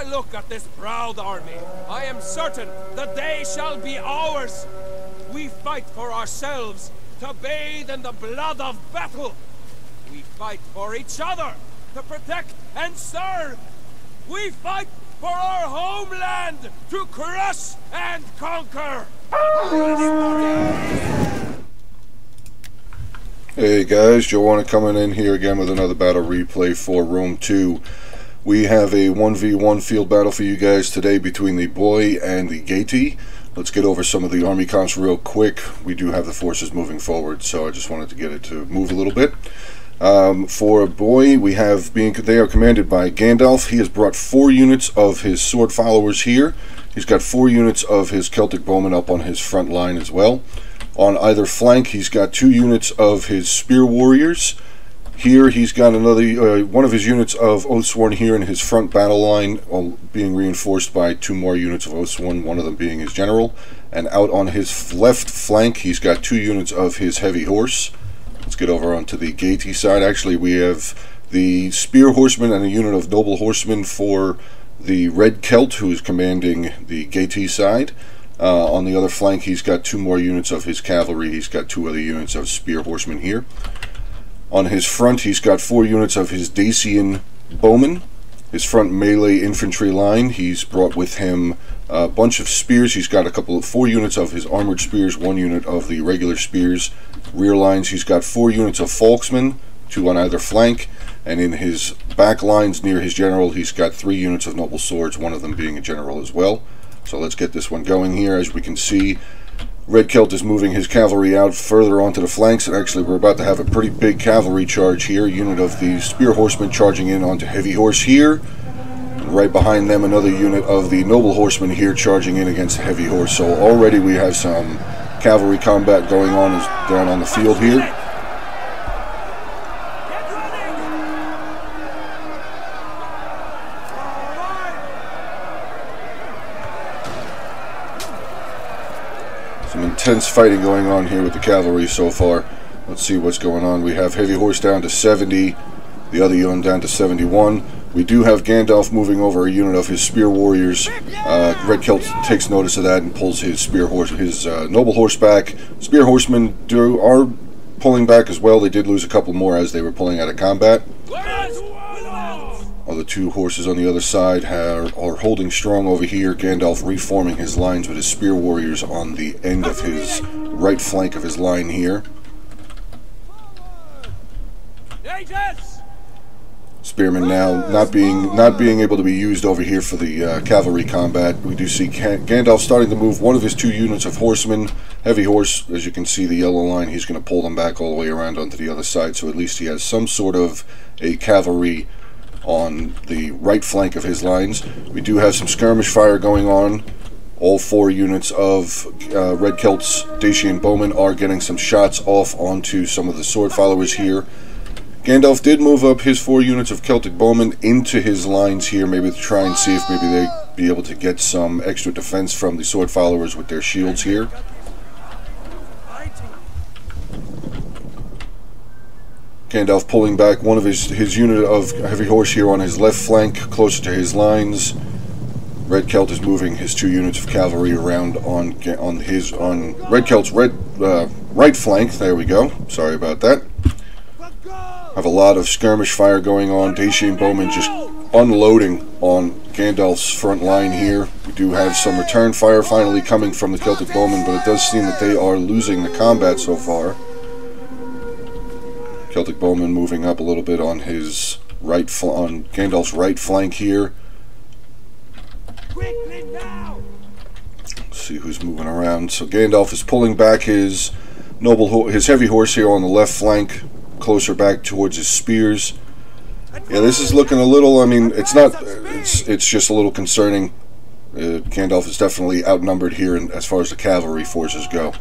I look at this proud army, I am certain that they shall be ours. We fight for ourselves, to bathe in the blood of battle. We fight for each other, to protect and serve. We fight for our homeland, to crush and conquer. Hey guys, Joanna coming in here again with another battle replay for Rome 2. We have a 1v1 field battle for you guys today between the boy and the Gati. Let's get over some of the army comps real quick. We do have the forces moving forward, so I just wanted to get it to move a little bit. For boy, we have they are commanded by Gandalf. He has brought 4 units of his sword followers here. He's got 4 units of his Celtic bowmen up on his front line as well. On either flank, he's got 2 units of his spear warriors. Here, he's got another one of his units of Oathsworn here in his front battle line, being reinforced by 2 more units of Oathsworn, one of them being his general. And out on his left flank, he's got 2 units of his heavy horse. Let's get over onto the Gati side. Actually, we have the spear horsemen and a unit of noble horsemen for the Red Celt, who is commanding the Gati side. On the other flank, he's got 2 more units of his cavalry. He's got 2 other units of spear horsemen here. On his front, he's got 4 units of his Dacian bowmen. His front melee infantry line, he's brought with him a bunch of spears. He's got 4 units of his armored spears, 1 unit of the regular spears. Rear lines, he's got 4 units of Falksmen, 2 on either flank. And in his back lines near his general, he's got 3 units of noble swords, one of them being a general as well. So let's get this one going here. As we can see, Red Celt is moving his cavalry out further onto the flanks, and actually we're about to have a pretty big cavalry charge here. Unit of the spear horsemen charging in onto heavy horse here. And right behind them, another unit of the noble horsemen here charging in against heavy horse. So already we have some cavalry combat going on down on the field here. Some intense fighting going on here with the cavalry so far. Let's see what's going on. We have heavy horse down to 70, the other unit down to 71. We do have Gandalf moving over a unit of his spear warriors. Red Celt takes notice of that and pulls his noble horse back. Spear horsemen are pulling back as well. They did lose a couple more as they were pulling out of combat. The 2 horses on the other side are holding strong over here. Gandalf reforming his lines with his spear warriors on the end of his right flank of his line here. Spearmen now not being able to be used over here for the cavalry combat. We do see Gandalf starting to move one of his 2 units of horsemen. Heavy horse, as you can see the yellow line, he's going to pull them back all the way around onto the other side, so at least he has some sort of a cavalry on the right flank of his lines. We do have some skirmish fire going on. All 4 units of Red Celt's Dacian bowmen are getting some shots off onto some of the sword followers here. Gandalf did move up his 4 units of Celtic bowmen into his lines here, maybe to try and see if maybe they'd be able to get some extra defense from the sword followers with their shields here. Gandalf pulling back one of his unit of heavy horse here on his left flank, closer to his lines. Red Celt is moving his 2 units of cavalry around on Red Celt's right flank. There we go. Sorry about that. Have a lot of skirmish fire going on. Dacian bowmen just unloading on Gandalf's front line here. We do have some return fire finally coming from the Celtic bowmen, but it does seem that they are losing the combat so far. Celtic bowman moving up a little bit on his on Gandalf's right flank here. Let's see who's moving around. So Gandalf is pulling back his heavy horse here on the left flank, closer back towards his spears. Yeah, this is looking a little. I mean, it's just a little concerning. Gandalf is definitely outnumbered here, as far as the cavalry forces go.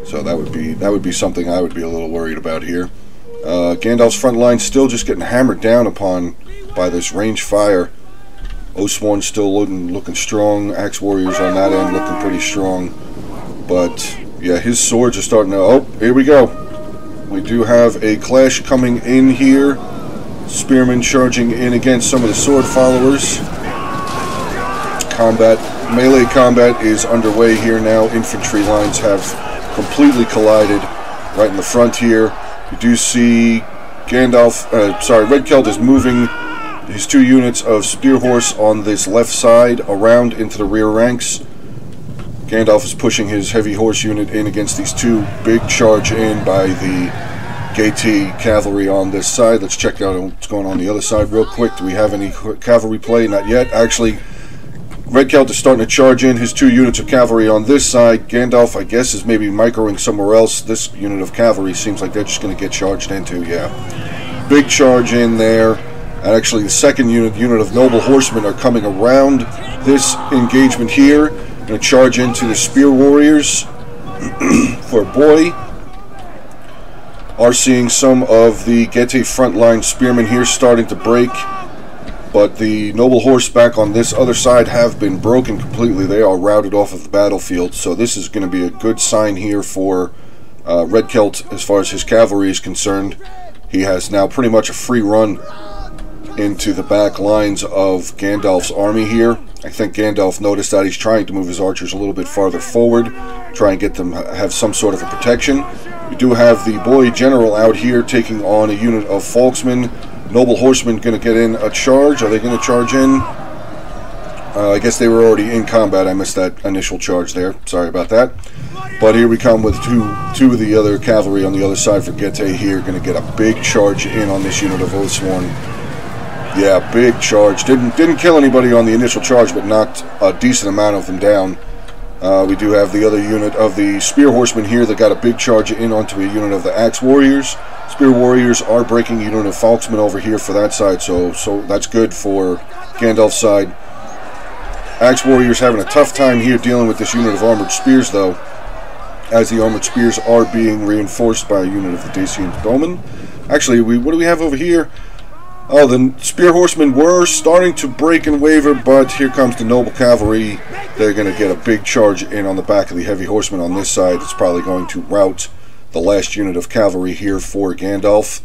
So that would be something I would be a little worried about here. Gandalf's front line still just getting hammered down upon by this range fire. Oathsworn still looking strong. Axe warriors on that end looking pretty strong. But yeah, his swords are starting to. Oh, here we go. We do have a clash coming in here. Spearmen charging in against some of the sword followers. combat. Melee combat is underway here now. Infantry lines have completely collided right in the front here. You do see Red Celt is moving his 2 units of Spear Horse on this left side around into the rear ranks. Gandalf is pushing his heavy horse unit in against these 2. Big charge in by the Gati cavalry on this side. Let's check out what's going on the other side real quick. Do we have any cavalry play? Not yet. Actually, Red Celt is starting to charge in his 2 units of cavalry on this side. Gandalf, I guess, is maybe microing somewhere else. This unit of cavalry seems like they're just going to get charged into. Yeah. Big charge in there. And actually, the second unit of noble horsemen are coming around this engagement here. Going to charge into the spear warriors for Boy. Are seeing some of the Getae frontline spearmen here starting to break, but the noble horseback on this other side have been broken completely. They are routed off of the battlefield, so this is going to be a good sign here for Red Celt as far as his cavalry is concerned. He has now pretty much a free run into the back lines of Gandalf's army here. I think Gandalf noticed that he's trying to move his archers a little bit farther forward, try and get them have some sort of a protection. We do have the Boy General out here taking on a unit of Folksmen. Noble Horsemen going to get in a charge. Are they going to charge in? I guess they were already in combat. I missed that initial charge there. Sorry about that. But here we come with two of the other cavalry on the other side for Getae here. Going to get a big charge in on this unit of Oathsworn. Yeah, big charge. Didn't kill anybody on the initial charge, but knocked a decent amount of them down. We do have the other unit of the Spear Horsemen here that got a big charge in onto a unit of the Axe Warriors. Spear Warriors are breaking a unit of Folksmen over here for that side, so that's good for Gandalf's side. Axe Warriors having a tough time here dealing with this unit of Armored Spears, though, as the Armored Spears are being reinforced by a unit of the Dacian Bowmen. Actually, what do we have over here? Oh, the Spear Horsemen were starting to break and waver, but here comes the Noble Cavalry. They're going to get a big charge in on the back of the Heavy Horsemen on this side. It's probably going to rout the last unit of cavalry here for Gandalf.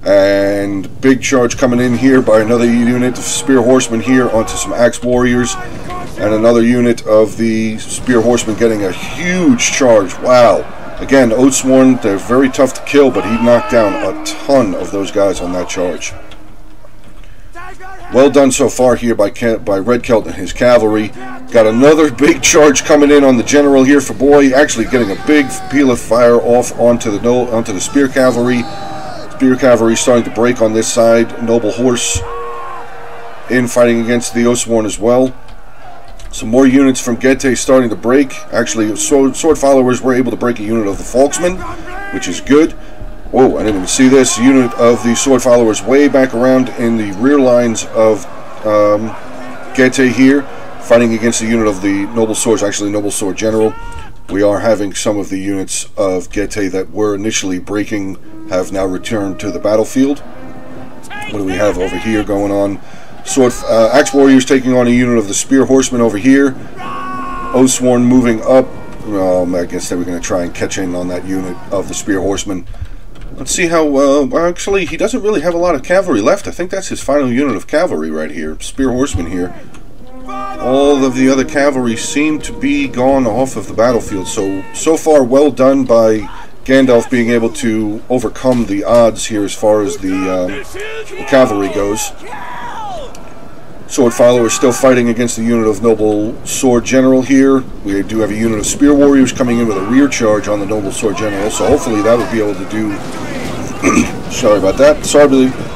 And big charge coming in here by another unit of Spear Horsemen here onto some Axe Warriors. And another unit of the Spear Horsemen getting a huge charge. Wow. Again, Oathsworn, they're very tough to kill, but he knocked down a ton of those guys on that charge. Well done so far here by Red Celt and his cavalry. Got another big charge coming in on the general here for Boy. Actually getting a big peal of fire off onto the Spear Cavalry. Spear Cavalry starting to break on this side. Noble Horse in fighting against the Oathsworn as well. Some more units from Getae starting to break. Actually, sword followers were able to break a unit of the Folksmen, which is good. Whoa, I didn't even see this. Unit of the sword followers way back around in the rear lines of Getae here, fighting against the unit of the Noble Swords, actually Noble Sword General. We are having some of the units of Getae that were initially breaking have now returned to the battlefield. What do we have over here going on? Axe Warriors taking on a unit of the Spear Horsemen over here. Oathsworn moving up. I guess they were going to try and catch in on that unit of the Spear Horsemen. Let's see how, actually, he doesn't really have a lot of cavalry left. I think that's his final unit of cavalry right here. Spear Horsemen here. All of the other cavalry seem to be gone off of the battlefield. So far, well done by Gandalf being able to overcome the odds here as far as the cavalry goes. Sword followers still fighting against the unit of Noble Sword General here. We do have a unit of Spear Warriors coming in with a rear charge on the Noble Sword General, so hopefully that will be able to do... sorry about that.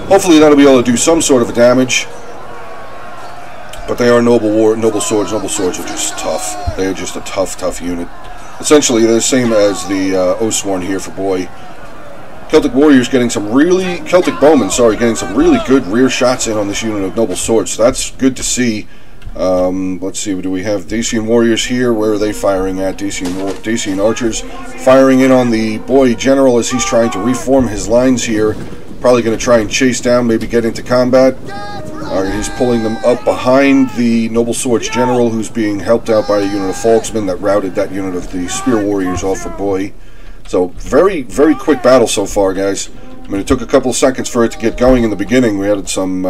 Hopefully that'll be able to do some sort of a damage. But they are noble swords. Noble swords are just tough. They are just a tough unit. Essentially, they're the same as the Oathsworn here for Boy. Celtic Warriors getting some really... Celtic Bowmen, sorry, getting some really good rear shots in on this unit of Noble Swords. So that's good to see. Let's see, do we have Dacian Warriors here? Where are they firing at? Dacian Archers firing in on the Boy General as he's trying to reform his lines here. Probably going to try and chase down, maybe get into combat. He's pulling them up behind the Noble Swords General, who's being helped out by a unit of Folksmen that routed that unit of the Spear Warriors off for Boy. So, very quick battle so far, guys. I mean, it took a couple of seconds for it to get going in the beginning. We had some,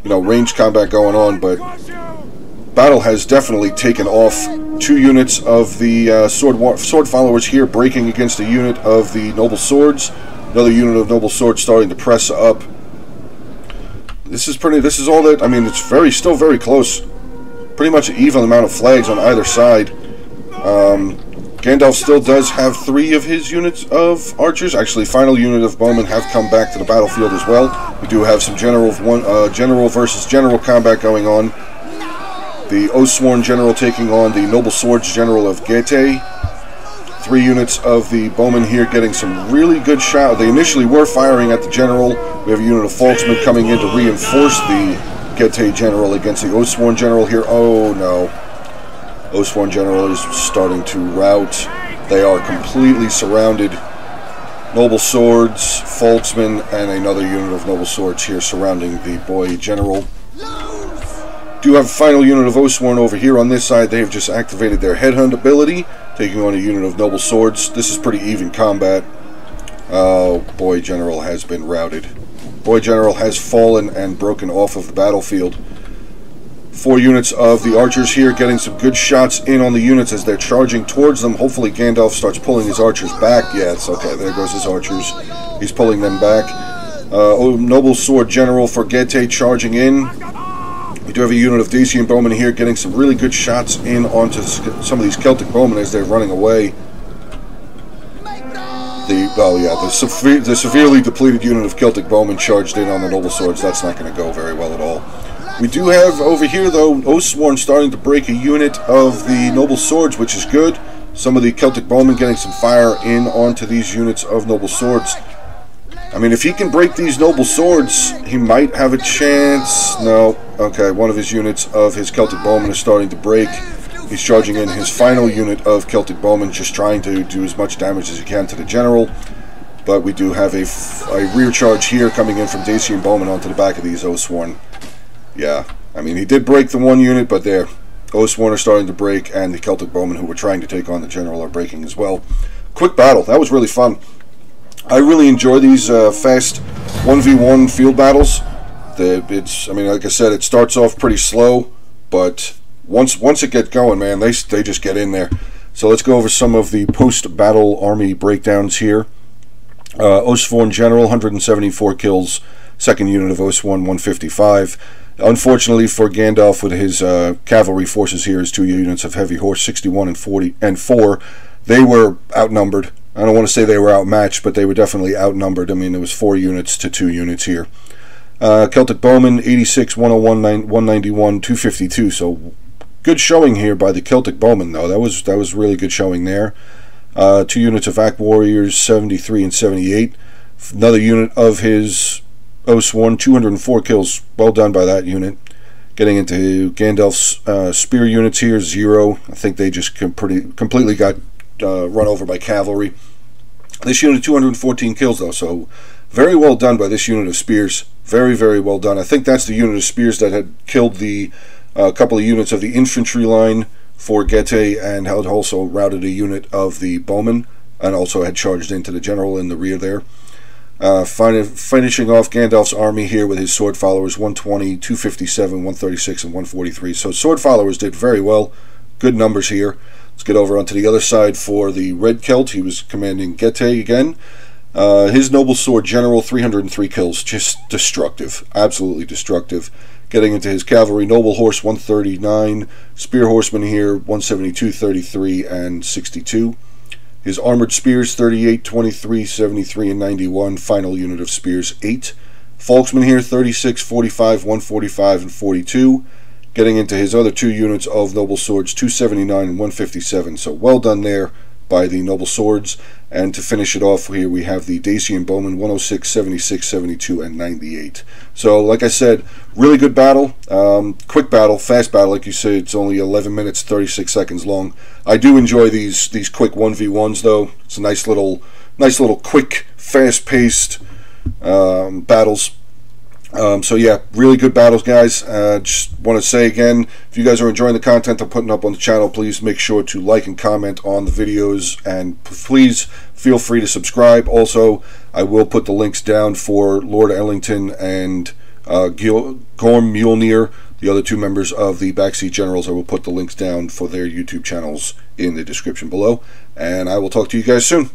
ranged combat going on, but battle has definitely taken off. 2 units of the sword followers here breaking against a unit of the noble swords. Another unit of noble swords starting to press up. This is all that, I mean, it's still very close. Pretty much an even amount of flags on either side. Gandalf still does have 3 of his units of archers. Actually, final unit of bowmen have come back to the battlefield as well. We do have some general versus general combat going on. The Oathsworn general taking on the noble swords general of Getae. 3 units of the bowmen here getting some really good shots. They initially were firing at the general. We have a unit of Folksmen coming in to reinforce the Getae general against the Oathsworn general here. Oh no. Oathsworn general is starting to rout. They are completely surrounded. Noble swords, Folksmen, and another unit of noble swords here surrounding the boy general. Do have a final unit of Oathsworn over here on this side. They have just activated their headhunt ability, taking on a unit of noble swords. This is pretty even combat. Oh, boy general has been routed. Boy general has fallen and broken off of the battlefield. 4 units of the archers here getting some good shots in on the units as they're charging towards them. Hopefully Gandalf starts pulling his archers back. Yeah, it's okay. There goes his archers. He's pulling them back. Noble sword general for Getae charging in. We do have a unit of Dacian bowmen here getting some really good shots in onto some of these Celtic bowmen as they're running away. The severely depleted unit of Celtic bowmen charged in on the noble swords. That's not going to go very well at all. We do have over here, though, Oathsworn starting to break a unit of the noble swords, which is good. Some of the Celtic bowmen getting some fire in onto these units of noble swords. I mean, if he can break these noble swords, he might have a chance. No. Okay, one of his units of his Celtic bowmen is starting to break. He's charging in his final unit of Celtic bowmen, just trying to do as much damage as he can to the general. But we do have a rear charge here coming in from Dacian bowmen onto the back of these Oathsworn. Yeah, I mean, he did break the one unit, but there. Oathsworn are starting to break, and the Celtic bowmen who were trying to take on the general are breaking as well. Quick battle. That was really fun. I really enjoy these fast 1v1 field battles. I mean, like I said, it starts off pretty slow, but once it gets going, man, they just get in there. So let's go over some of the post-battle army breakdowns here. Oathsworn general, 174 kills. Second unit of Oathsworn, 155. Unfortunately for Gandalf, with his cavalry forces here, his 2 units of heavy horse, 61 and 4, they were outnumbered. I don't want to say they were outmatched, but they were definitely outnumbered. I mean, it was 4 units to 2 units here. Celtic bowmen, 86, 101, 191, 252. So good showing here by the Celtic bowmen, though. That was really good showing there. 2 units of Act warriors, 73 and 78. Another unit of his Oathsworn, 204 kills. Well done by that unit. Getting into Gandalf's spear units here, 0. I think they just completely got run over by cavalry. This unit, 214 kills, though, so very well done by this unit of spears. Very, very well done. I think that's the unit of spears that had killed the couple of units of the infantry line for Getae, and had also routed a unit of the bowmen, and also had charged into the general in the rear there. Finishing off Gandalf's army here with his sword followers, 120, 257, 136, and 143. So sword followers did very well. Good numbers here. Let's get over onto the other side for the Red Celt. He was commanding Getae again. His noble sword general, 303 kills. Just destructive. Absolutely destructive. Getting into his cavalry, noble horse, 139. Spear horseman here, 172, 33, and 62. His armored spears, 38, 23, 73, and 91. Final unit of spears, 8. Folksman here, 36, 45, 145, and 42. Getting into his other 2 units of noble swords, 279 and 157. So well done there by the noble swords. And to finish it off here, we have the Dacian bowmen, 106, 76, 72, and 98. So like I said, really good battle. Quick battle, fast battle. Like you said, it's only 11 minutes, 36 seconds long. I do enjoy these quick 1v1s, though. It's a nice little quick, fast-paced battles. So yeah, really good battles, guys. Just want to say again, if you guys are enjoying the content I'm putting up on the channel, please make sure to like and comment on the videos, and please feel free to subscribe. Also, I will put the links down for Lord Ellington and Gorm Mjolnir, The other two members of the Backseat Generals, I will put the links down for their YouTube channels in the description below. And I will talk to you guys soon.